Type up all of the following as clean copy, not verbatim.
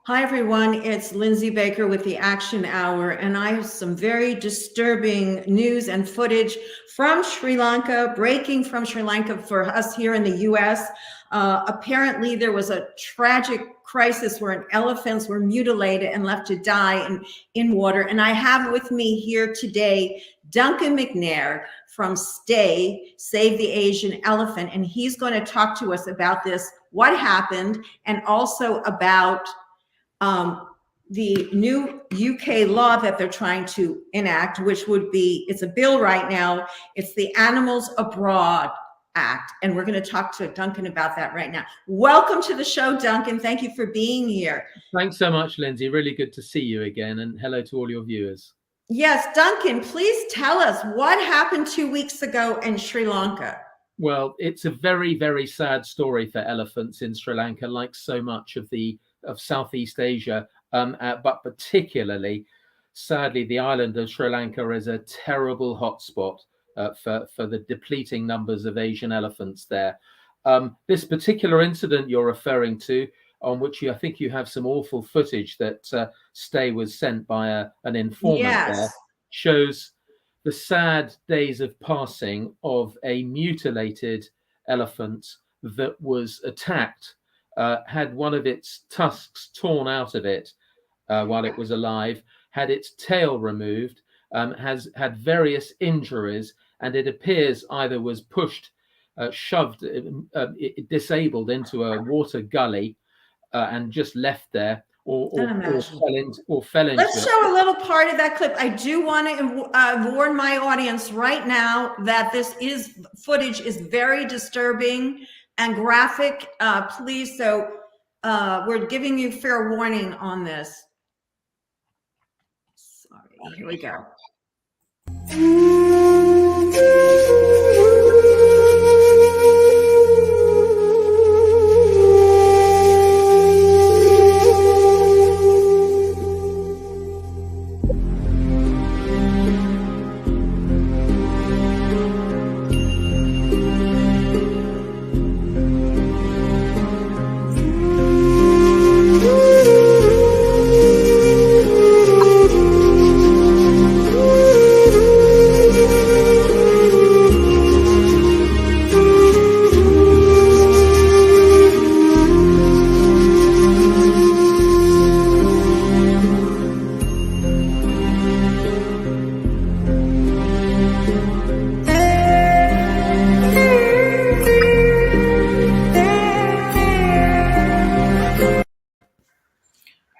Hi, everyone. It's Lindsay Baker with the Action Hour, and I have some very disturbing news and footage from Sri Lanka, breaking from Sri Lanka for us here in the U.S. Apparently, there was a tragic crisis where elephants were mutilated and left to die in water. And I have with me here today Duncan McNair from STAE, Save the Asian Elephant, and he's going to talk to us about this, what happened, and also about the new UK law that they're trying to enact, which would be, it's a bill right now, it's the Animals Abroad Act. And we're going to talk to Duncan about that right now. Welcome to the show, Duncan. Thank you for being here. Thanks so much, Lindsay. Really good to see you again. And hello to all your viewers. Yes, Duncan, please tell us what happened 2 weeks ago in Sri Lanka. Well, it's a very, very sad story for elephants in Sri Lanka, like so much of Southeast Asia, but particularly, sadly, the island of Sri Lanka is a terrible hotspot for the depleting numbers of Asian elephants there. This particular incident you're referring to, on which I think you have some awful footage that STAE was sent by an informant there, shows the sad days of passing of a mutilated elephant that was attacked, had one of its tusks torn out of it while it was alive, had its tail removed, has had various injuries, and it appears either was pushed, shoved, disabled into a water gully and just left there, or fell into. Let's show a little part of that clip. I do want to warn my audience right now that this footage is very disturbing and graphic, please. So we're giving you fair warning on this. Sorry, here we go.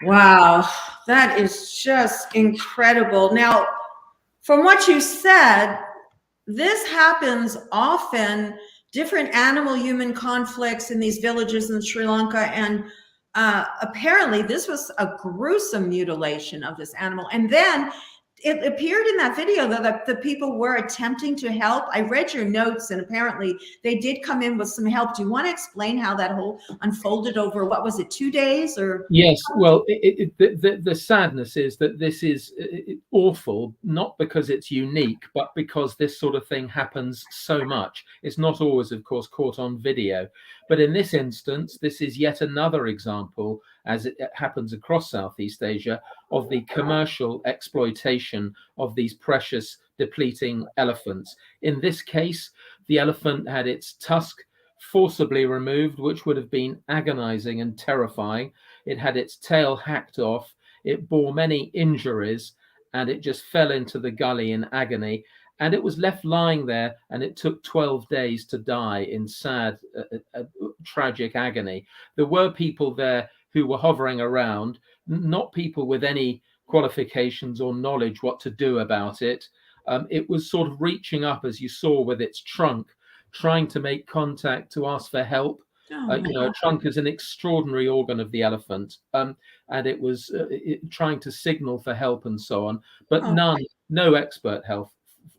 Wow, that is just incredible. Now, from what you said, this happens often, different animal-human conflicts in these villages in Sri Lanka, and apparently this was a gruesome mutilation of this animal. And then it appeared in that video that the people were attempting to help. I read your notes, and apparently they did come in with some help. Do you want to explain how that whole unfolded over, what was it, 2 days? Or yes, well, the sadness is that this is awful, not because it's unique, but because this sort of thing happens so much. It's not always, of course, caught on video. But in this instance, this is yet another example, as it happens across Southeast Asia, of the commercial exploitation of these precious depleting elephants. In this case, the elephant had its tusk forcibly removed, which would have been agonizing and terrifying. It had its tail hacked off. It bore many injuries, and it just fell into the gully in agony. And it was left lying there, and it took 12 days to die in sad, tragic agony. There were people there who were hovering around, not people with any qualifications or knowledge what to do about it. It was sort of reaching up, as you saw, with its trunk, trying to make contact to ask for help. A trunk is an extraordinary organ of the elephant, and it was trying to signal for help and so on, but no expert help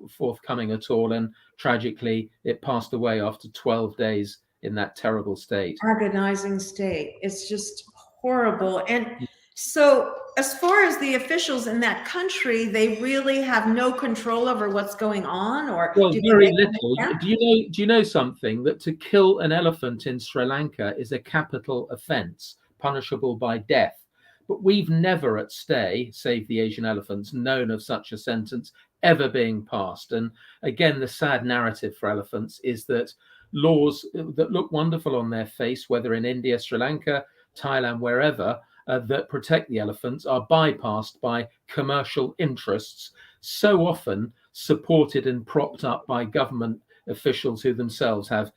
forthcoming at all, and tragically it passed away after 12 days in that terrible state. Agonizing state. It's just horrible. And so as far as the officials in that country, they really have no control over what's going on? Or well, very little. Do you know something, that to kill an elephant in Sri Lanka is a capital offense, punishable by death? But we've never at STAE, Save the Asian Elephants, known of such a sentence ever being passed. And again, the sad narrative for elephants is that laws that look wonderful on their face, whether in India, Sri Lanka, Thailand, wherever, that protect the elephants are bypassed by commercial interests, so often supported and propped up by government officials who themselves have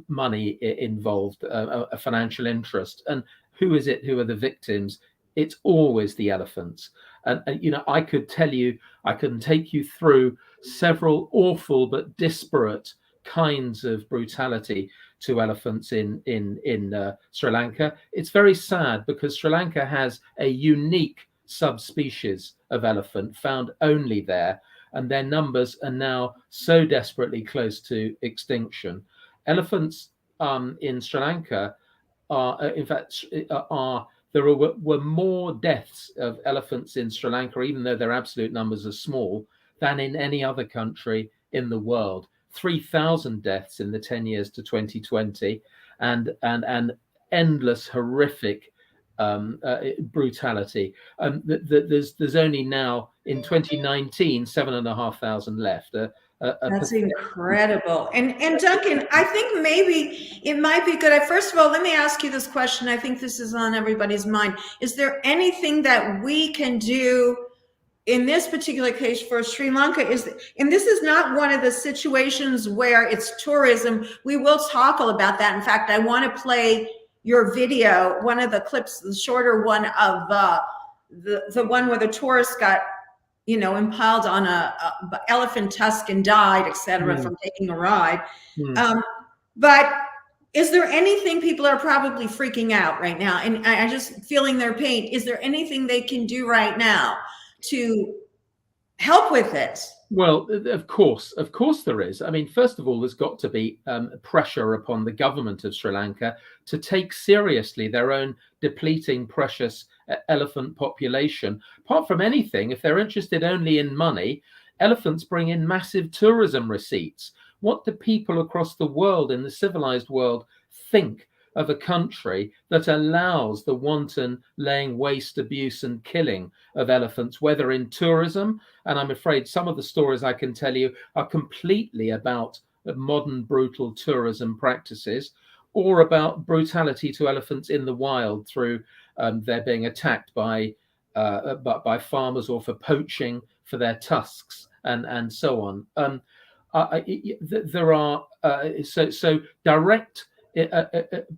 money involved, a financial interest. And who is it? Who are the victims? It's always the elephants. And you know, I could tell you, I can take you through several awful but disparate kinds of brutality to elephants in Sri Lanka. It's very sad because Sri Lanka has a unique subspecies of elephant found only there, and their numbers are now so desperately close to extinction. Elephants in Sri Lanka are, in fact, there were more deaths of elephants in Sri Lanka, even though their absolute numbers are small, than in any other country in the world. 3,000 deaths in the 10 years to 2020, and endless horrific brutality. There's only now in 2019 7,500 left. That's incredible. And Duncan, I think maybe it might be good. First of all, let me ask you this question. I think this is on everybody's mind. Is there anything that we can do in this particular case for Sri Lanka? And this is not one of the situations where it's tourism. We will talk all about that. In fact, I want to play your video, one of the clips, the shorter one of the one where the tourist got, you know, impaled on a elephant tusk and died, etc., from taking a ride. But is there anything, people are probably freaking out right now, and I just feeling their pain. Is there anything they can do right now to help with it? Well, of course there is. I mean, first of all, there's got to be pressure upon the government of Sri Lanka to take seriously their own depleting precious elephant population. Apart from anything, if they're interested only in money, elephants bring in massive tourism receipts. What do people across the world, in the civilized world, think of a country that allows the wanton laying waste, abuse and killing of elephants, whether in tourism? And I'm afraid some of the stories I can tell you are completely about modern brutal tourism practices, or about brutality to elephants in the wild through they're being attacked by farmers, or for poaching for their tusks and so on. There are so direct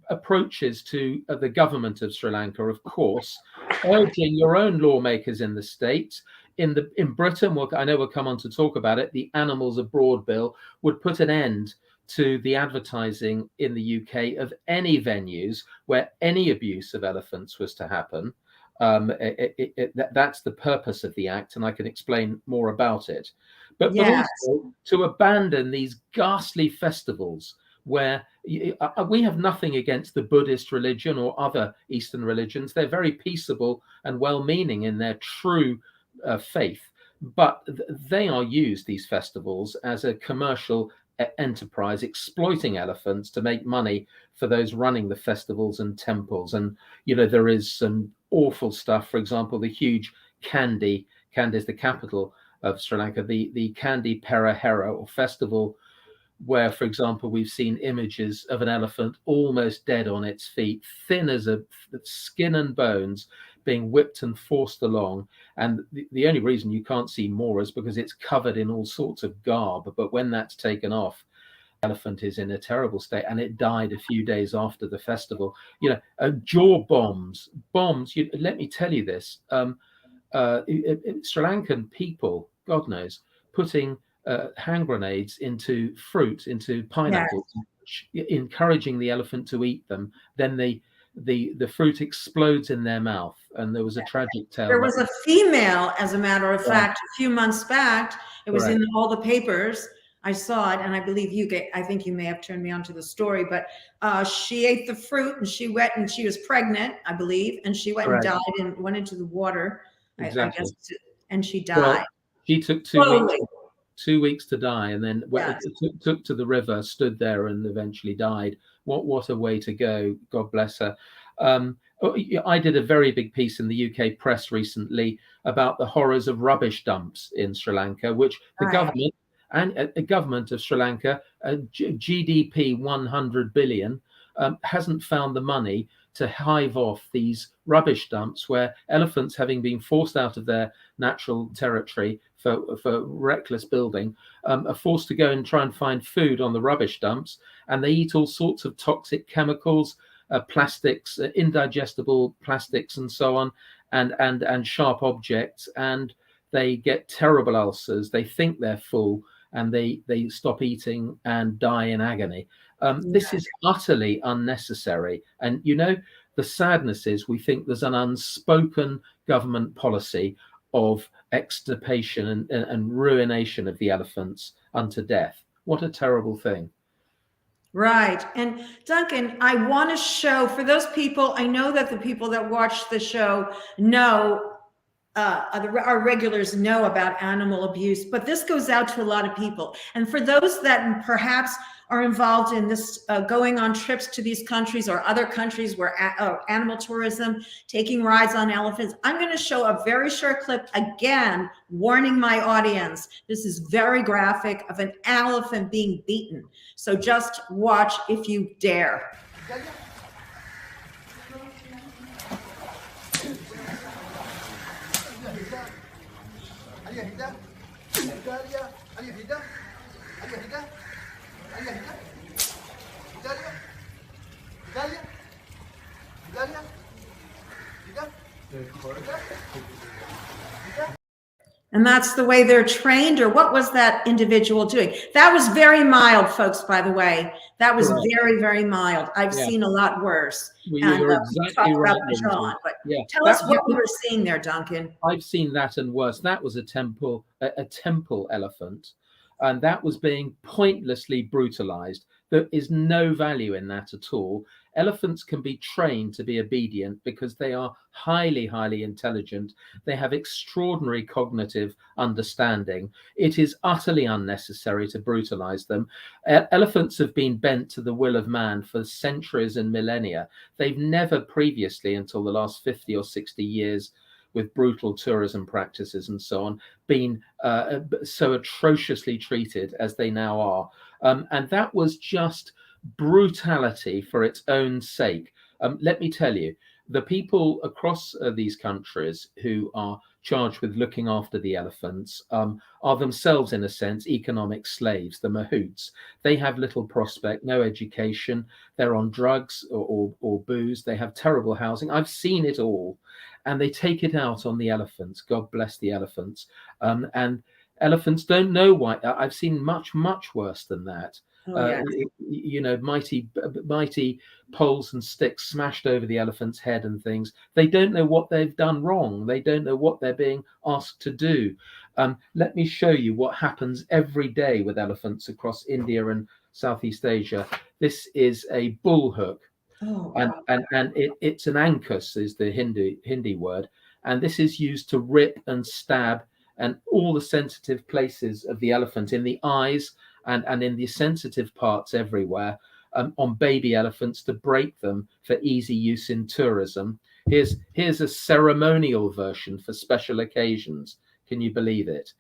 approaches to the government of Sri Lanka, of course, urging your own lawmakers in the States. In Britain, I know we'll come on to talk about it, the Animals Abroad Bill would put an end to the advertising in the UK of any venues where any abuse of elephants was to happen. That's the purpose of the act, and I can explain more about it. But also to abandon these ghastly festivals where we have nothing against the Buddhist religion or other Eastern religions. They're very peaceable and well-meaning in their true faith, but they are used, these festivals, as a commercial enterprise, exploiting elephants to make money for those running the festivals and temples. And you know, there is some awful stuff. For example, the huge Kandy is the capital of Sri Lanka, the Kandy Perahera, or festival, where, for example, we've seen images of an elephant almost dead on its feet, thin as a skin and bones, being whipped and forced along. And the only reason you can't see more is because it's covered in all sorts of garb. But when that's taken off, the elephant is in a terrible state, and it died a few days after the festival. You know, jaw bombs. Let me tell you this: Sri Lankan people, God knows, putting hand grenades into fruit, into pineapples, encouraging the elephant to eat them. Then the fruit explodes in their mouth, and there was a tragic tale. There was a female, as a matter of fact, a few months back. It was in all the papers. I saw it, and I believe I think you may have turned me on to the story, but she ate the fruit, and she was pregnant, I believe, and she went and died and went into the water. Exactly. I guess, and she died. Well, she took 2 weeks to die, and then took to the river, stood there, and eventually died. What a way to go! God bless her. I did a very big piece in the UK press recently about the horrors of rubbish dumps in Sri Lanka, which the Right. government and a government of Sri Lanka, GDP 100 billion, hasn't found the money to hive off these rubbish dumps where elephants, having been forced out of their natural territory for reckless building, are forced to go and try and find food on the rubbish dumps, and they eat all sorts of toxic chemicals, plastics, indigestible plastics, and so on, and sharp objects, and they get terrible ulcers. They think they're full, and they stop eating and die in agony. This is utterly unnecessary. And the sadness is we think there's an unspoken government policy of extirpation and ruination of the elephants unto death. What a terrible thing. Right. And Duncan, I want to show for those people, I know that the people that watch the show know, our regulars know about animal abuse, but this goes out to a lot of people. And for those that perhaps are involved in this, going on trips to these countries or other countries where animal tourism, taking rides on elephants, I'm going to show a very short clip, again, warning my audience. This is very graphic of an elephant being beaten. So just watch if you dare. And that's the way they're trained, or what was that individual doing? That was very mild, folks, by the way. That was very, very mild. I've seen a lot worse. Well, you're exactly right. But tell us what we were seeing there, Duncan. I've seen that and worse. That was a temple elephant, and that was being pointlessly brutalized. There is no value in that at all. Elephants can be trained to be obedient because they are highly, highly intelligent. They have extraordinary cognitive understanding. It is utterly unnecessary to brutalize them. Elephants have been bent to the will of man for centuries and millennia. They've never previously, until the last 50 or 60 years, with brutal tourism practices and so on, been so atrociously treated as they now are. And that was just brutality for its own sake. Let me tell you, the people across these countries who are charged with looking after the elephants are themselves, in a sense, economic slaves, the mahouts. They have little prospect, no education. They're on drugs or booze. They have terrible housing. I've seen it all. And they take it out on the elephants. God bless the elephants. And elephants don't know why. I've seen much, much worse than that. Mighty poles and sticks smashed over the elephant's head and things. They don't know what they've done wrong. They don't know what they're being asked to do. Let me show you what happens every day with elephants across India and Southeast Asia. This is a bull hook. And it's an ankus, is the Hindi word, and this is used to rip and stab and all the sensitive places of the elephant, in the eyes and in the sensitive parts everywhere, on baby elephants, to break them for easy use in tourism. Here's a ceremonial version for special occasions. Can you believe it?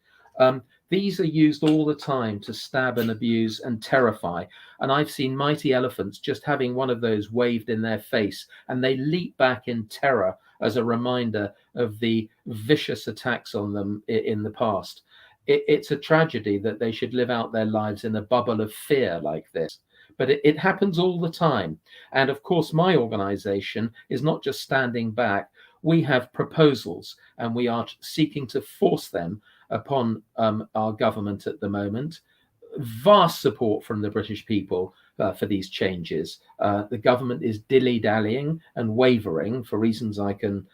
These are used all the time to stab and abuse and terrify. And I've seen mighty elephants just having one of those waved in their face, and they leap back in terror as a reminder of the vicious attacks on them in the past. It's a tragedy that they should live out their lives in a bubble of fear like this. But it happens all the time. And of course, my organization is not just standing back. We have proposals, and we are seeking to force them upon our government at the moment. Vast support from the British people for these changes. The government is dilly-dallying and wavering for reasons I can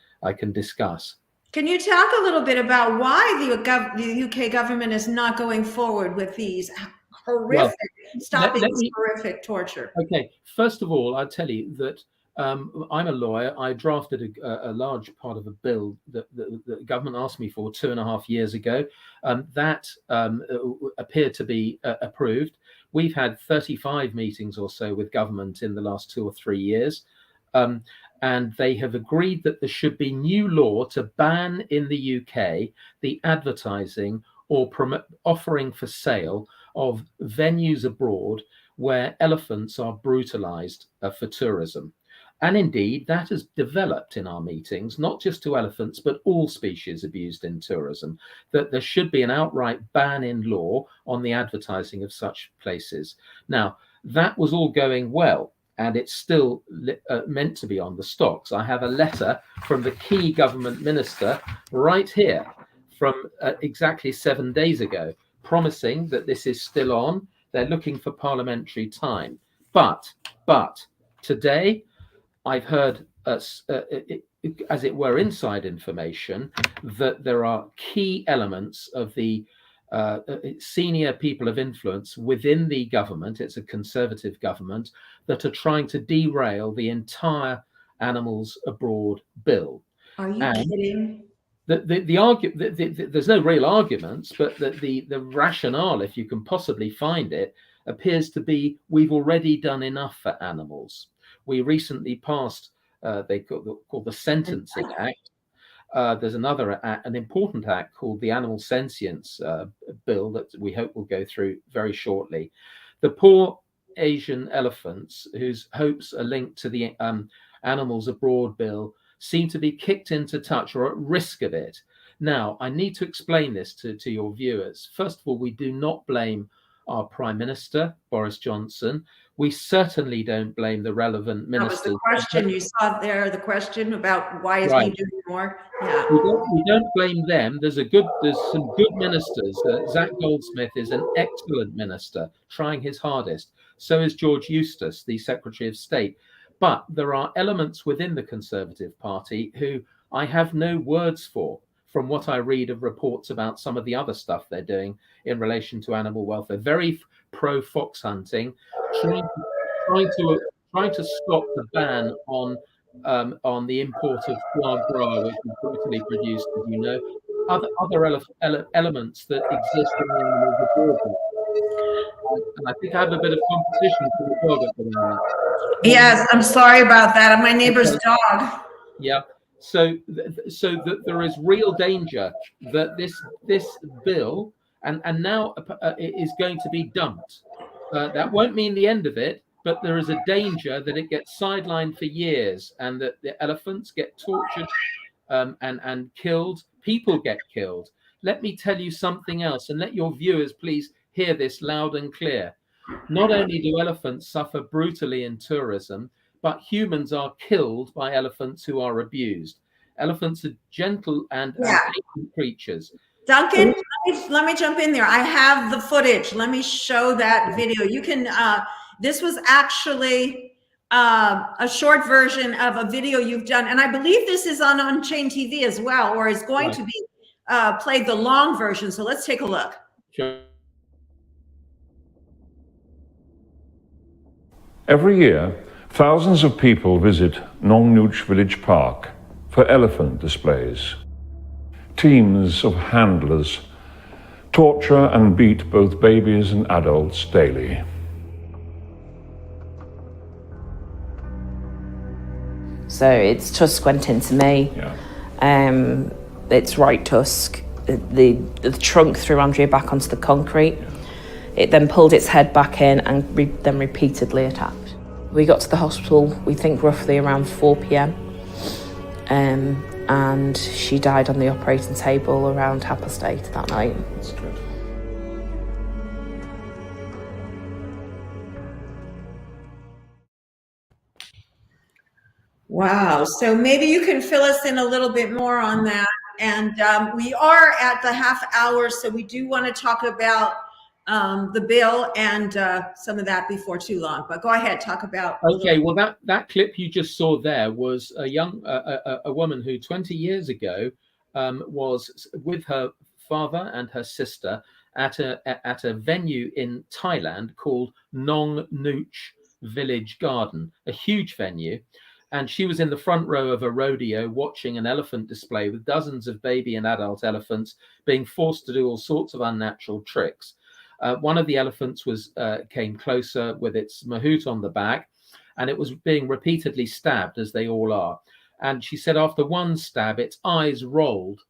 discuss. Can you talk a little bit about why the UK government is not going forward with these horrific, horrific torture? Okay, first of all, I'll tell you that I'm a lawyer. I drafted a large part of a bill that the government asked me for 2.5 years ago. That appeared to be approved. We've had 35 meetings or so with government in the last 2 or 3 years. and they have agreed that there should be new law to ban in the UK the advertising or offering for sale of venues abroad where elephants are brutalized for tourism. And indeed, that has developed in our meetings, not just to elephants, but all species abused in tourism, that there should be an outright ban in law on the advertising of such places. Now, that was all going well, and it's still meant to be on the stocks. I have a letter from the key government minister right here from exactly 7 days ago, promising that this is still on. They're looking for parliamentary time. But today, I've heard, as it were, inside information that there are key elements of the senior people of influence within the government, it's a Conservative government, that are trying to derail the entire Animals Abroad bill. Are you kidding? There's no real arguments, but the rationale, if you can possibly find it, appears to be we've already done enough for animals. We recently passed, they called the Sentencing Act. There's an important act called the Animal Sentience Bill that we hope will go through very shortly. The poor Asian elephants, whose hopes are linked to the Animals Abroad bill, seem to be kicked into touch or at risk of it. Now, I need to explain this to your viewers. First of all, we do not blame our Prime Minister, Boris Johnson. We certainly don't blame the relevant ministers. That was the question you saw there, the question about why is he doing more? Yeah. We don't blame them. There's some good ministers. Zach Goldsmith is an excellent minister, trying his hardest. So is George Eustace, the Secretary of State. But there are elements within the Conservative Party who I have no words for, from what I read of reports about some of the other stuff they're doing in relation to animal welfare. Very pro fox hunting, trying to stop the ban on the import of foie gras, which is brutally produced, as you know. Other elements that exist in the animals abroad. And I think I have a bit of competition for the dog at the moment. Yes, I'm sorry about that. I'm my neighbor's dog. Yeah. So that there is real danger that this bill and now is going to be dumped. That won't mean the end of it, but there is a danger that it gets sidelined for years and that the elephants get tortured and killed. People get killed. Let me tell you something else, and let your viewers please hear this loud and clear. Not only do elephants suffer brutally in tourism, but humans are killed by elephants who are abused. Elephants are gentle and patient creatures. Duncan, let me jump in there. I have the footage. Let me show that video. You can, this was actually a short version of a video you've done. And I believe this is on UnChainedTV as well, or is going to be played the long version. So let's take a look. Sure. Every year, thousands of people visit Nong Nooch Village Park for elephant displays. Teams of handlers torture and beat both babies and adults daily. So its tusk went into me. Yeah. Its right tusk, the trunk threw Andrea back onto the concrete. Yeah. It then pulled its head back in and then repeatedly attacked. We got to the hospital, we think roughly around 4 p.m. And she died on the operating table around 8:30 that night. That's good. Wow. So maybe you can fill us in a little bit more on that. And we are at the half hour, so we do want to talk about the bill and some of that before too long. But go ahead, talk about. Okay, well, that clip you just saw there was a woman who 20 years ago was with her father and her sister at a venue in Thailand called Nong Nooch Village Garden, a huge venue. And she was in the front row of a rodeo watching an elephant display with dozens of baby and adult elephants being forced to do all sorts of unnatural tricks. One of the elephants came closer with its mahout on the back, and it was being repeatedly stabbed, as they all are. And she said after one stab, its eyes rolled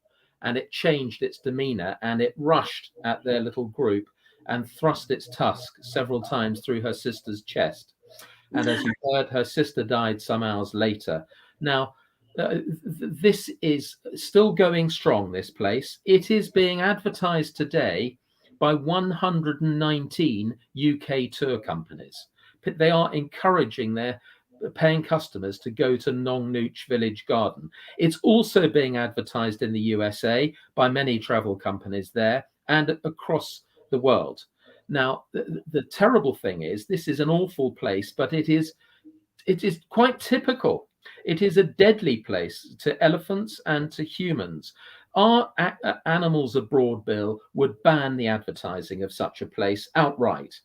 and it changed its demeanor, and it rushed at their little group and thrust its tusk several times through her sister's chest. And as you heard, her sister died some hours later. Now, this is still going strong, this place. It is being advertised today by 119 UK tour companies. They are encouraging their paying customers to go to Nong Nooch Village Garden. It's also being advertised in the USA by many travel companies there and across the world. Now, the terrible thing is, this is an awful place, but it is quite typical. It is a deadly place to elephants and to humans. Our Animals Abroad bill would ban the advertising of such a place outright.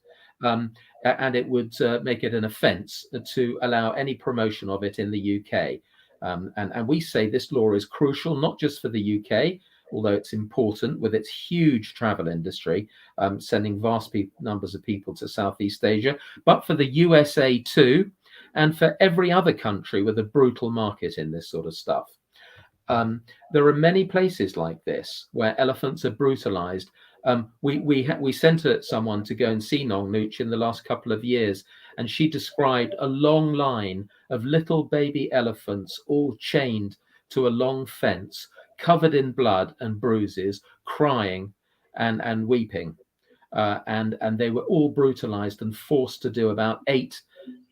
And it would make it an offence to allow any promotion of it in the UK. And we say this law is crucial, not just for the UK, although it's important with its huge travel industry, sending vast numbers of people to Southeast Asia, but for the USA too, and for every other country with a brutal market in this sort of stuff. There are many places like this where elephants are brutalized. We sent someone to go and see Nong Nooch in the last couple of years, and she described a long line of little baby elephants all chained to a long fence, covered in blood and bruises, crying and weeping. And they were all brutalized and forced to do about 8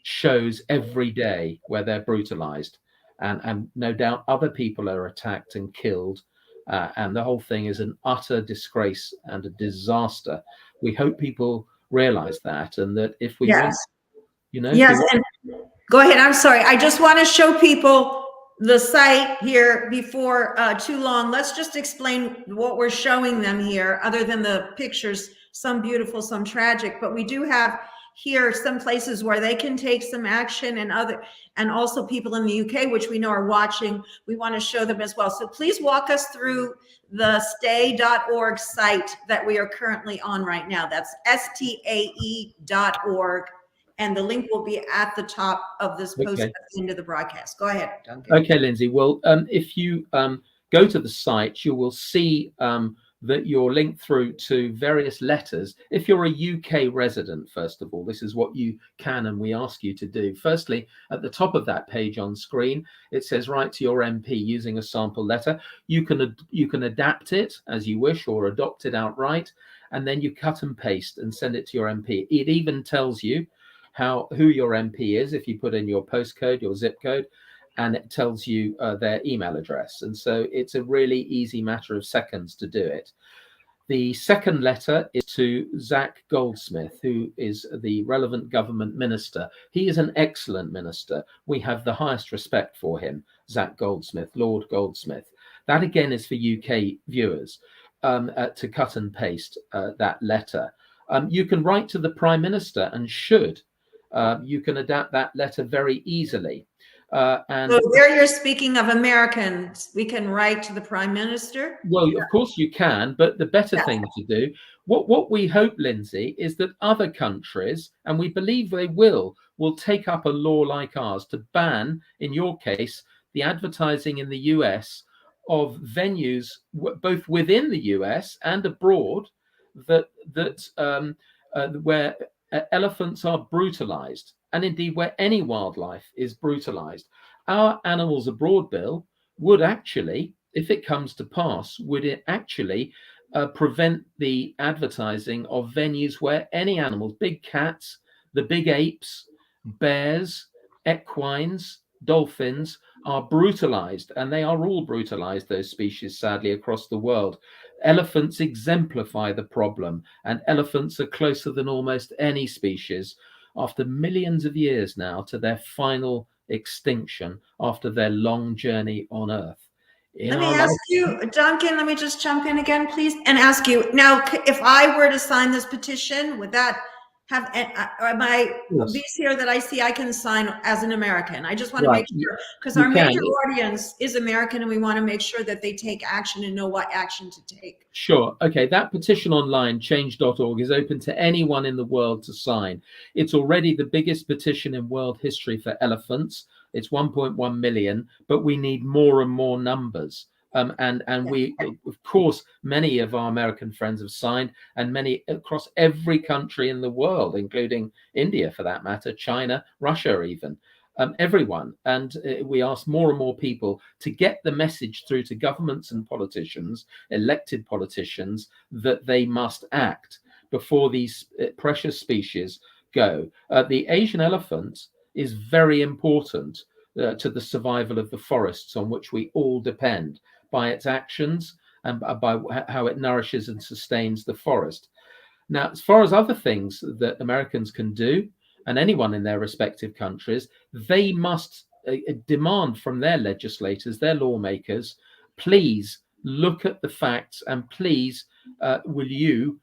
shows every day where they're brutalized. And no doubt other people are attacked and killed. And the whole thing is an utter disgrace and a disaster. We hope people realize that, and that if we want, Yes, and go ahead. I'm sorry. I just want to show people the site here before too long. Let's just explain what we're showing them here, other than the pictures, some beautiful, some tragic, but we do have here some places where they can take some action, and also people in the UK, which we know are watching. We want to show them as well. So please walk us through the STAE.org site that we are currently on right now. That's STAE.org. And the link will be at the top of this post at the end of the broadcast. Go ahead, Duncan. Okay, Lindsay. Well, if you go to the site, you will see that you're linked through to various letters. If you're a UK resident, first of all, this is what you can and we ask you to do. Firstly, at the top of that page on screen, it says write to your MP using a sample letter. You can adapt it as you wish or adopt it outright, and then you cut and paste and send it to your MP. It even tells you who your MP is if you put in your postcode, your zip code, and it tells you their email address. And so it's a really easy matter of seconds to do it. The second letter is to Zach Goldsmith, who is the relevant government minister. He is an excellent minister. We have the highest respect for him, Zach Goldsmith, Lord Goldsmith. That again is for UK viewers to cut and paste that letter. You can write to the Prime Minister and should. You can adapt that letter very easily. And so there you're speaking of Americans. We can write to the Prime Minister? Well, of course you can, but the better thing to do, what we hope, Lindsay, is that other countries, and we believe they will take up a law like ours to ban, in your case, the advertising in the US of venues, both within the US and abroad, where elephants are brutalized, and indeed where any wildlife is brutalized. Our Animals Abroad bill would actually, if it comes to pass, prevent the advertising of venues where any animals, big cats, the big apes, bears, equines, dolphins, are brutalized, and they are all brutalized, those species, sadly, across the world. Elephants exemplify the problem, and elephants are closer than almost any species after millions of years now to their final extinction after their long journey on Earth. Let me ask you, Duncan, let me just jump in again, please, and ask you, now, if I were to sign this petition, would that have, my Yes. these here that I see I can sign as an American? I just want to Right. make sure, because You our can. major audience is American, and we want to make sure that they take action and know what action to take. Sure. Okay. That petition online, change.org, is open to anyone in the world to sign. It's already the biggest petition in world history for elephants. It's 1.1 million, but we need more and more numbers. And we, of course, many of our American friends have signed, and many across every country in the world, including India, for that matter, China, Russia, even. Everyone. And we ask more and more people to get the message through to governments and politicians, elected politicians, that they must act before these precious species go. The Asian elephant is very important to the survival of the forests on which we all depend, by its actions and by how it nourishes and sustains the forest. Now, as far as other things that Americans can do, and anyone in their respective countries, they must demand from their legislators, their lawmakers, please look at the facts, and please will you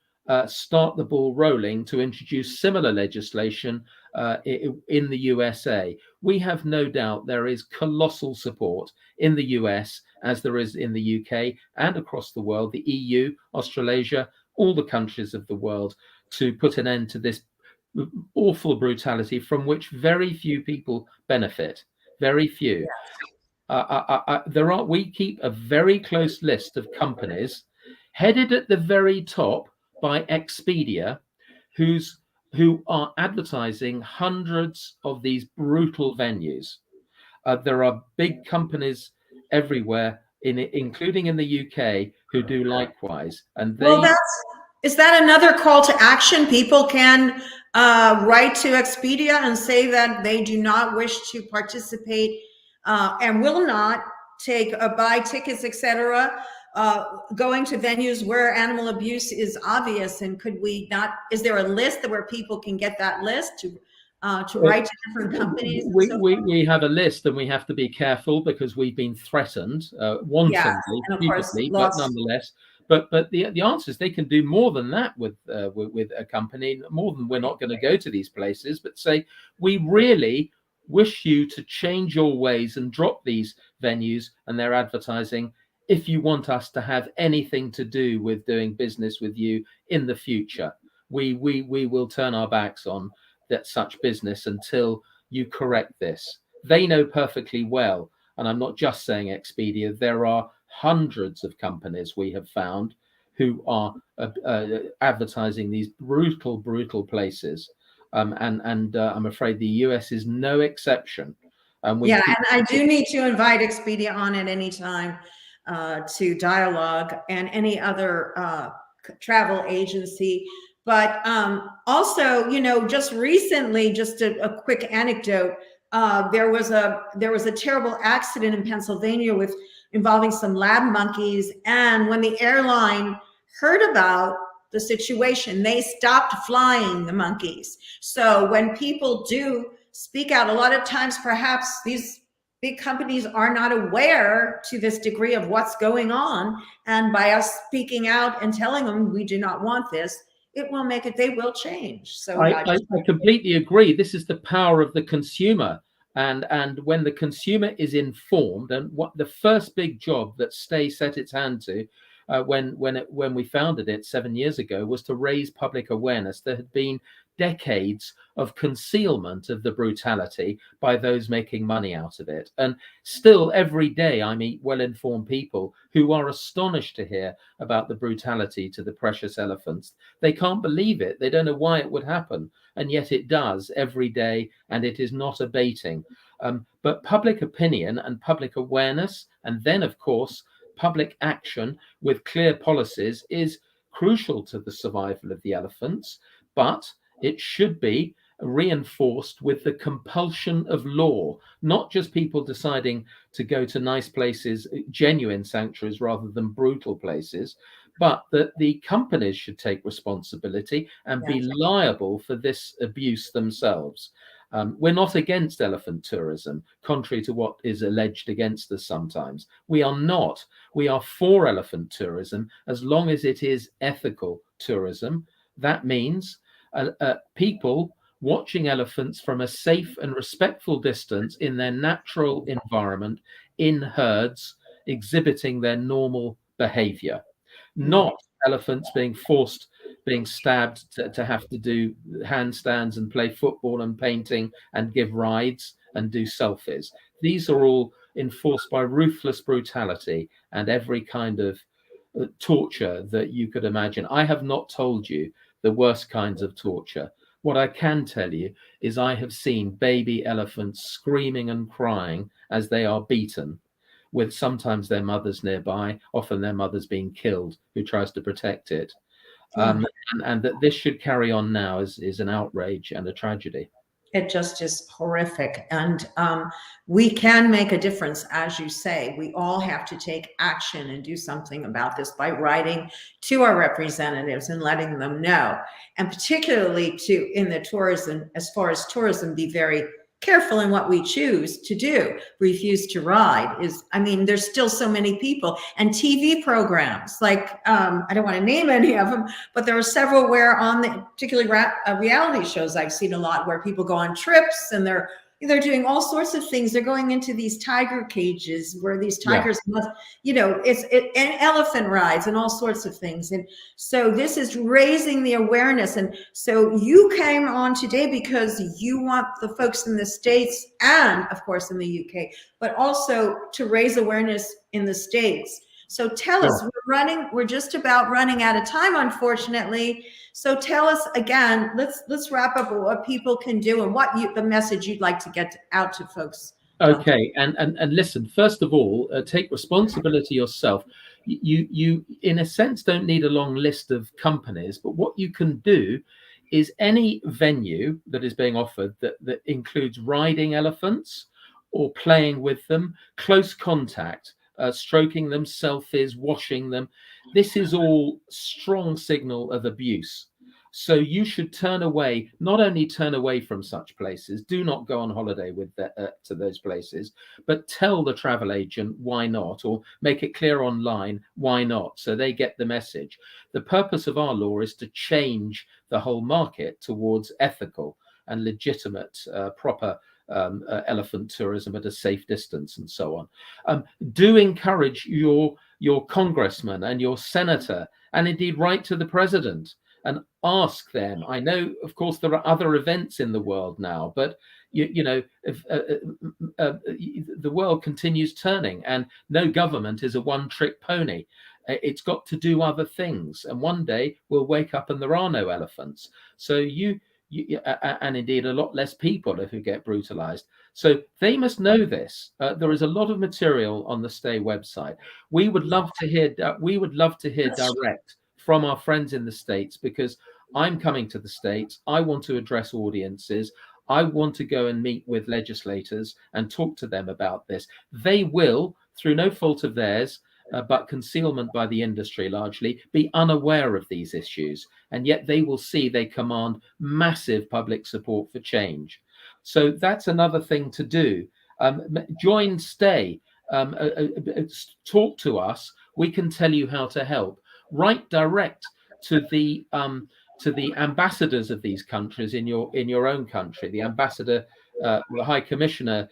start the ball rolling to introduce similar legislation in the USA. We have no doubt there is colossal support in the US, as there is in the UK and across the world, the EU, Australasia, all the countries of the world, to put an end to this awful brutality from which very few people benefit. Very few. We keep a very close list of companies, headed at the very top by Expedia, who are advertising hundreds of these brutal venues. There are big companies everywhere, including in the UK, who do likewise. And they, Well, is that another call to action? People can write to Expedia and say that they do not wish to participate and will not buy tickets, etc., going to venues where animal abuse is obvious. And could we not? Is there a list where people can get that list to write to different companies? We have a list, and we have to be careful because we've been threatened wantonly, stupidly, but nonetheless. But the answer is they can do more than that with a company, more than we're not going to go to these places, but say, we really wish you to change your ways and drop these venues and their advertising if you want us to have anything to do with doing business with you in the future. We will turn our backs on that such business until you correct this. They know perfectly well, and I'm not just saying Expedia, there are hundreds of companies we have found who are advertising these brutal places, and I'm afraid the US is no exception. And I do need to invite Expedia on at any time to dialogue, and any other travel agency. But also, just recently, just a quick anecdote. There was a terrible accident in Pennsylvania involving some lab monkeys, and when the airline heard about the situation, they stopped flying the monkeys. So when people do speak out, a lot of times perhaps these big companies are not aware to this degree of what's going on, and by us speaking out and telling them we do not want this, it will make it, they will change. So I completely agree. This is the power of the consumer. And when the consumer is informed, and what the first big job that STAE set its hand to when we founded it 7 years ago was to raise public awareness. There had been decades of concealment of the brutality by those making money out of it. And still every day I meet well-informed people who are astonished to hear about the brutality to the precious elephants. They can't believe it. They don't know why it would happen. And yet it does every day, and it is not abating. But public opinion and public awareness, and then, of course, public action with clear policies is crucial to the survival of the elephants. But it should be reinforced with the compulsion of law, not just people deciding to go to nice places, genuine sanctuaries rather than brutal places, but that the companies should take responsibility and be liable for this abuse themselves. We're not against elephant tourism, contrary to what is alleged against us sometimes. We are not. We are for elephant tourism as long as it is ethical tourism. That means people watching elephants from a safe and respectful distance in their natural environment, in herds, exhibiting their normal behavior, not elephants being forced, being stabbed to have to do handstands and play football and painting and give rides and do selfies. These are all enforced by ruthless brutality and every kind of torture that you could imagine. I have not told you the worst kinds of torture. What I can tell you is I have seen baby elephants screaming and crying as they are beaten, with sometimes their mothers nearby, often their mothers being killed, who tries to protect it. And that this should carry on now is an outrage and a tragedy. It just is horrific. And we can make a difference, as you say. We all have to take action and do something about this by writing to our representatives and letting them know. And particularly in the tourism, as far as tourism, be very careful in what we choose to do. Refuse to ride I mean, there's still so many people, and TV programs like, I don't want to name any of them, but there are several where on the particularly reality shows I've seen a lot where people go on trips and they're doing all sorts of things. They're going into these tiger cages where these tigers must, and elephant rides and all sorts of things. And so this is raising the awareness. And so you came on today because you want the folks in the States and of course in the UK, but also to raise awareness in the States. So tell us, we're just about running out of time, unfortunately. So tell us again, let's wrap up what people can do and the message you'd like to get out to folks. Okay, and listen, first of all, take responsibility yourself. You in a sense don't need a long list of companies, but what you can do is any venue that is being offered that includes riding elephants or playing with them, close contact, stroking them, selfies, washing them. This is all strong signal of abuse. So you should not only turn away from such places, do not go on holiday to those places, but tell the travel agent why not, or make it clear online why not, so they get the message. The purpose of our law is to change the whole market towards ethical and legitimate, proper elephant tourism at a safe distance and so on. Do encourage your congressman and your senator, and indeed write to the president and ask them. I know, of course, there are other events in the world now, but the world continues turning, and no government is a one-trick pony. It's got to do other things, and one day we'll wake up and there are no elephants. So and indeed a lot less people who get brutalized. So they must know this. There is a lot of material on the STAE website. We would love to hear direct from our friends in the States, because I'm coming to the States. I want to address audiences. I want to go and meet with legislators and talk to them about this. They will, through no fault of theirs, but concealment by the industry largely, be unaware of these issues. And yet they will see they command massive public support for change. So that's another thing to do. Join STAE, talk to us. We can tell you how to help. Write direct to the ambassadors of these countries in your own country. The ambassador, the High Commissioner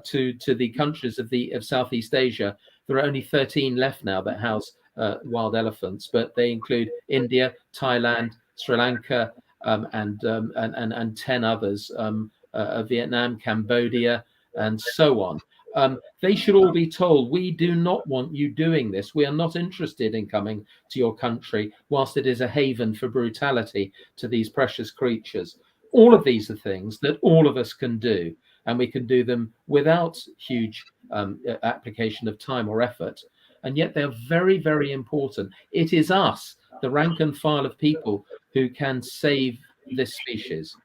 to the countries of Southeast Asia. There are only 13 left now that house wild elephants, but they include India, Thailand, Sri Lanka, and 10 others, Vietnam, Cambodia, and so on. They should all be told, we do not want you doing this. We are not interested in coming to your country whilst it is a haven for brutality to these precious creatures. All of these are things that all of us can do, and we can do them without huge application of time or effort. And yet they're very, very important. It is us, the rank and file of people, who can save this species.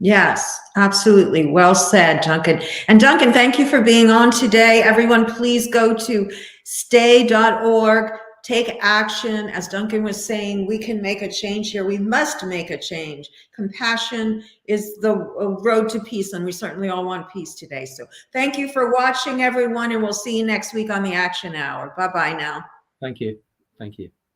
Yes, absolutely. Well said, Duncan. And Duncan, thank you for being on today. Everyone, please go to STAE.org. Take action. As Duncan was saying, we can make a change here. We must make a change. Compassion is the road to peace, and we certainly all want peace today. So thank you for watching, everyone, and we'll see you next week on the Action Hour. Bye-bye now. Thank you. Thank you.